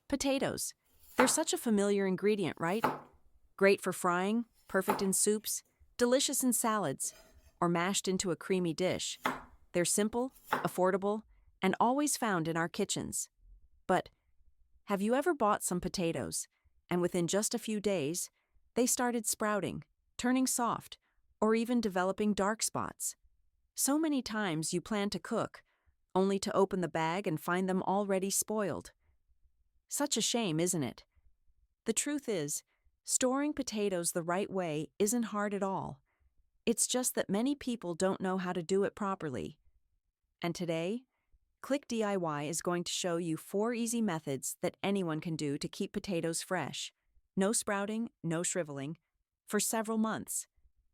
Potatoes. They're such a familiar ingredient, right? Great for frying, perfect in soups, delicious in salads, or mashed into a creamy dish. They're simple, affordable, and always found in our kitchens. But have you ever bought some potatoes, and within just a few days, they started sprouting, turning soft, or even developing dark spots? So many times you plan to cook, only to open the bag and find them already spoiled. Such a shame, isn't it? The truth is, storing potatoes the right way isn't hard at all. It's just that many people don't know how to do it properly. And today, Click DIY is going to show you 4 easy methods that anyone can do to keep potatoes fresh. No sprouting, no shriveling, for several months.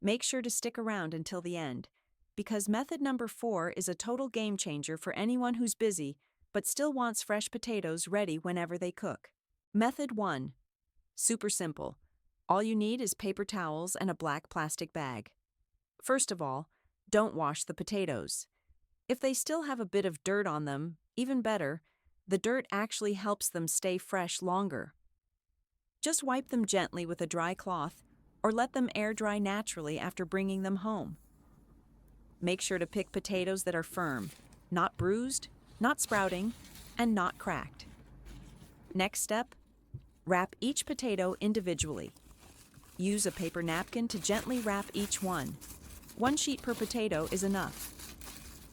Make sure to stick around until the end, because method number 4 is a total game changer for anyone who's busy but still wants fresh potatoes ready whenever they cook. Method 1. Super simple. All you need is paper towels and a black plastic bag. First of all, don't wash the potatoes. If they still have a bit of dirt on them, even better, the dirt actually helps them stay fresh longer. Just wipe them gently with a dry cloth or let them air dry naturally after bringing them home. Make sure to pick potatoes that are firm, not bruised, not sprouting, and not cracked. Next step, wrap each potato individually. Use a paper napkin to gently wrap each one. 1 sheet per potato is enough.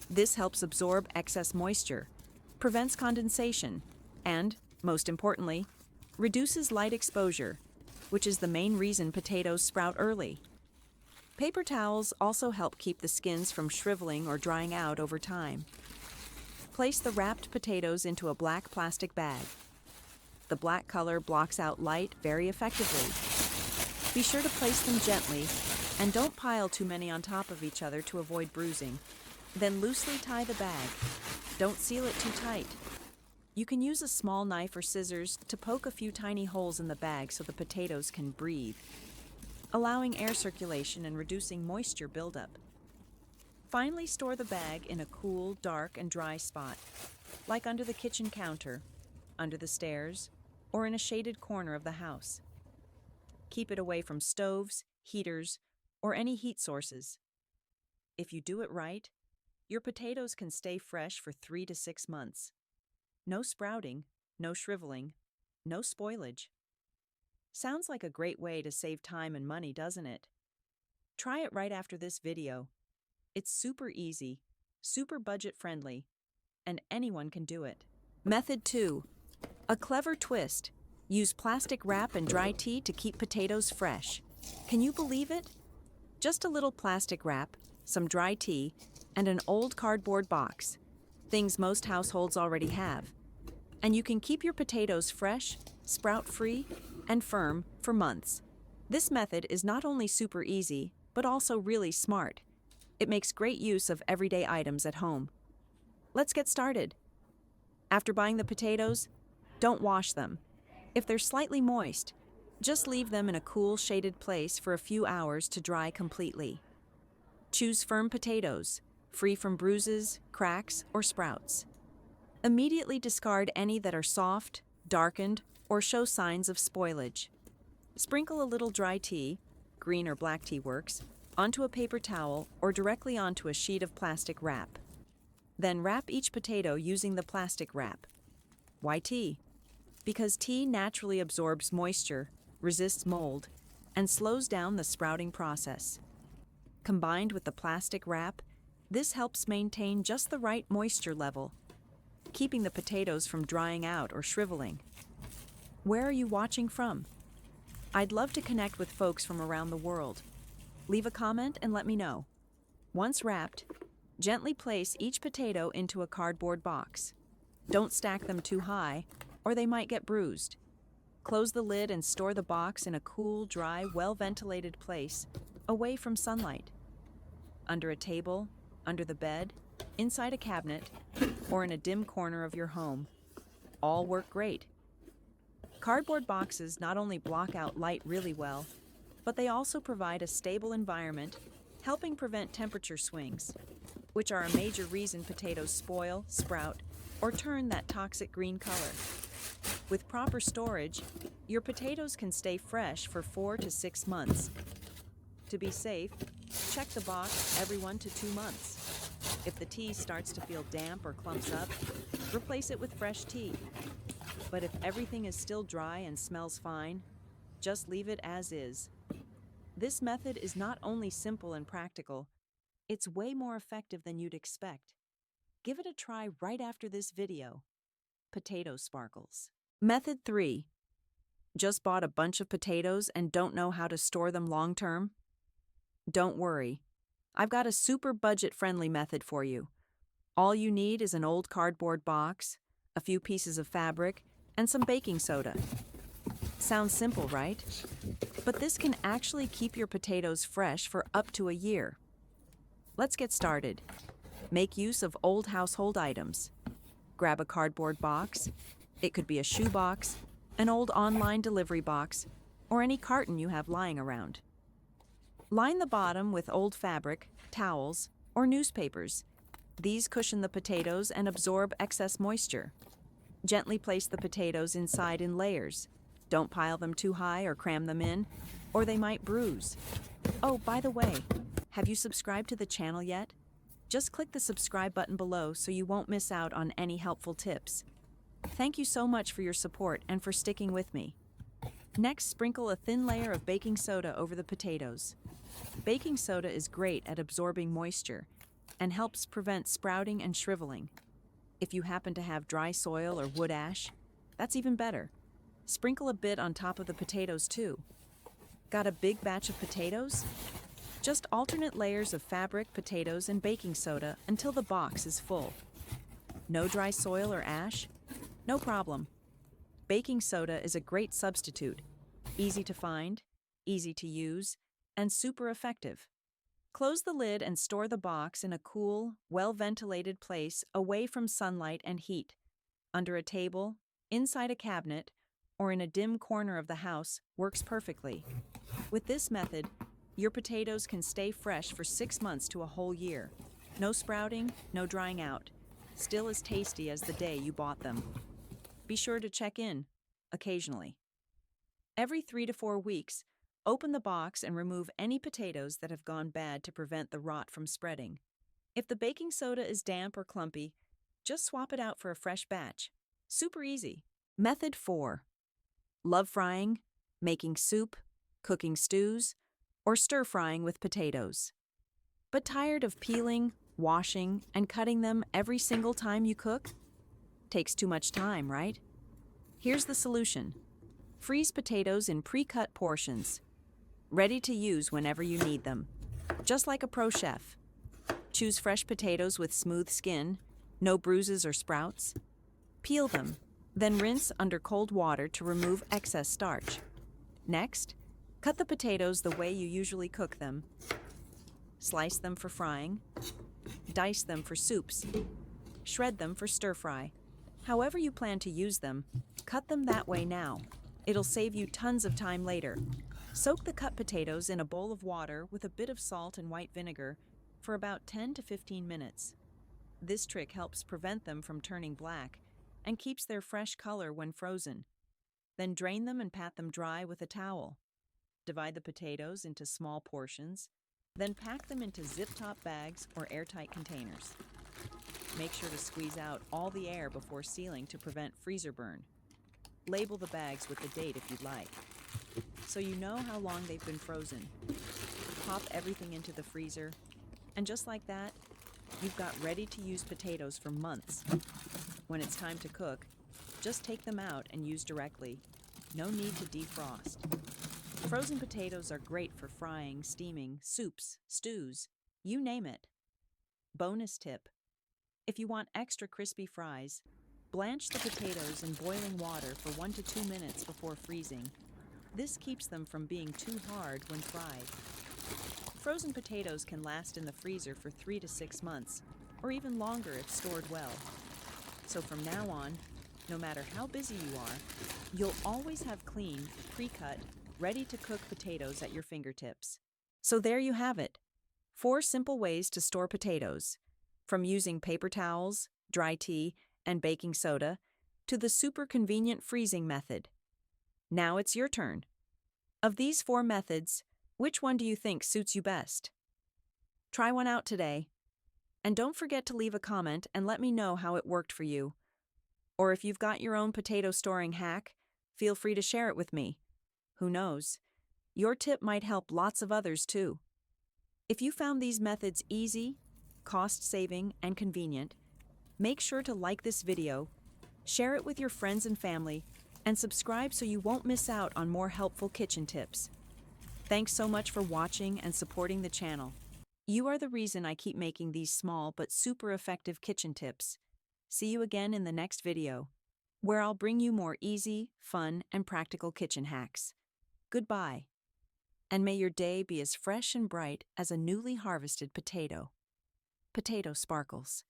This helps absorb excess moisture, prevents condensation, and, most importantly, reduces light exposure, which is the main reason potatoes sprout early. Paper towels also help keep the skins from shriveling or drying out over time. Place the wrapped potatoes into a black plastic bag. The black color blocks out light very effectively. Be sure to place them gently, and don't pile too many on top of each other to avoid bruising. Then loosely tie the bag. Don't seal it too tight. You can use a small knife or scissors to poke a few tiny holes in the bag so the potatoes can breathe, allowing air circulation and reducing moisture buildup. Finally, store the bag in a cool, dark, and dry spot, like under the kitchen counter, under the stairs, or in a shaded corner of the house. Keep it away from stoves, heaters, or any heat sources. If you do it right, your potatoes can stay fresh for 3 to 6 months. No sprouting, no shriveling, no spoilage. Sounds like a great way to save time and money, doesn't it? Try it right after this video. It's super easy, super budget-friendly, and anyone can do it. Method 2. A clever twist. Use plastic wrap and dry tea to keep potatoes fresh. Can you believe it? Just a little plastic wrap, some dry tea, and an old cardboard box, things most households already have. And you can keep your potatoes fresh, sprout-free, and firm for months. This method is not only super easy, but also really smart. It makes great use of everyday items at home. Let's get started. After buying the potatoes, don't wash them. If they're slightly moist, just leave them in a cool, shaded place for a few hours to dry completely. Choose firm potatoes, free from bruises, cracks, or sprouts. Immediately discard any that are soft, darkened, or show signs of spoilage. Sprinkle a little dry tea, green or black tea works, onto a paper towel or directly onto a sheet of plastic wrap. Then wrap each potato using the plastic wrap. Why tea? Because tea naturally absorbs moisture, resists mold, and slows down the sprouting process. Combined with the plastic wrap, this helps maintain just the right moisture level, keeping the potatoes from drying out or shriveling. Where are you watching from? I'd love to connect with folks from around the world. Leave a comment and let me know. Once wrapped, gently place each potato into a cardboard box. Don't stack them too high, or they might get bruised. Close the lid and store the box in a cool, dry, well-ventilated place, away from sunlight. Under a table, under the bed, inside a cabinet, or in a dim corner of your home. All work great. Cardboard boxes not only block out light really well, but they also provide a stable environment, helping prevent temperature swings, which are a major reason potatoes spoil, sprout, or turn that toxic green color. With proper storage, your potatoes can stay fresh for 4 to 6 months. To be safe, check the box every 1 to 2 months. If the tea starts to feel damp or clumps up, replace it with fresh tea. But if everything is still dry and smells fine, just leave it as is. This method is not only simple and practical, it's way more effective than you'd expect. Give it a try right after this video. Potato sparkles. Method 3. Just bought a bunch of potatoes and don't know how to store them long term? Don't worry. I've got a super budget-friendly method for you. All you need is an old cardboard box, a few pieces of fabric, and some baking soda. Sounds simple, right? But this can actually keep your potatoes fresh for up to a year. Let's get started. Make use of old household items. Grab a cardboard box. It could be a shoebox, an old online delivery box, or any carton you have lying around. Line the bottom with old fabric, towels, or newspapers. These cushion the potatoes and absorb excess moisture. Gently place the potatoes inside in layers. Don't pile them too high or cram them in, or they might bruise. Oh, by the way, have you subscribed to the channel yet? Just click the subscribe button below so you won't miss out on any helpful tips. Thank you so much for your support and for sticking with me. Next, sprinkle a thin layer of baking soda over the potatoes. Baking soda is great at absorbing moisture and helps prevent sprouting and shriveling. If you happen to have dry soil or wood ash, that's even better. Sprinkle a bit on top of the potatoes too. Got a big batch of potatoes? Just alternate layers of fabric, potatoes, and baking soda until the box is full. No dry soil or ash? No problem. Baking soda is a great substitute. Easy to find, easy to use, and super effective. Close the lid and store the box in a cool, well-ventilated place away from sunlight and heat. Under a table, inside a cabinet, or in a dim corner of the house works perfectly. With this method, your potatoes can stay fresh for 6 months to a whole year. No sprouting, no drying out. Still as tasty as the day you bought them. Be sure to check in occasionally. Every 3 to 4 weeks, open the box and remove any potatoes that have gone bad to prevent the rot from spreading. If the baking soda is damp or clumpy, just swap it out for a fresh batch. Super easy. Method 4. Love frying, making soup, cooking stews, or stir-frying with potatoes. But tired of peeling, washing, and cutting them every single time you cook? Takes too much time, right? Here's the solution. Freeze potatoes in pre-cut portions, ready to use whenever you need them, just like a pro chef. Choose fresh potatoes with smooth skin, no bruises or sprouts. Peel them, then rinse under cold water to remove excess starch. Next, cut the potatoes the way you usually cook them. Slice them for frying, dice them for soups, shred them for stir-fry. However you plan to use them, cut them that way now. It'll save you tons of time later. Soak the cut potatoes in a bowl of water with a bit of salt and white vinegar for about 10 to 15 minutes. This trick helps prevent them from turning black and keeps their fresh color when frozen. Then drain them and pat them dry with a towel. Divide the potatoes into small portions, then pack them into zip-top bags or airtight containers. Make sure to squeeze out all the air before sealing to prevent freezer burn. Label the bags with the date if you'd like, so you know how long they've been frozen. Pop everything into the freezer, and just like that, you've got ready-to-use potatoes for months. When it's time to cook, just take them out and use directly. No need to defrost. Frozen potatoes are great for frying, steaming, soups, stews, you name it. Bonus tip: if you want extra crispy fries, blanch the potatoes in boiling water for 1 to 2 minutes before freezing. This keeps them from being too hard when fried. Frozen potatoes can last in the freezer for 3 to 6 months, or even longer if stored well. So from now on, no matter how busy you are, you'll always have clean, pre-cut, ready-to-cook potatoes at your fingertips. So there you have it. 4 simple ways to store potatoes, from using paper towels, dry tea, and baking soda, to the super convenient freezing method. Now it's your turn. Of these 4 methods, which one do you think suits you best? Try one out today. And don't forget to leave a comment and let me know how it worked for you. Or if you've got your own potato storing hack, feel free to share it with me. Who knows? Your tip might help lots of others too. If you found these methods easy, cost-saving, and convenient, make sure to like this video, share it with your friends and family, and subscribe so you won't miss out on more helpful kitchen tips. Thanks so much for watching and supporting the channel. You are the reason I keep making these small but super effective kitchen tips. See you again in the next video, where I'll bring you more easy, fun, and practical kitchen hacks. Goodbye. And may your day be as fresh and bright as a newly harvested potato. Potato sparkles.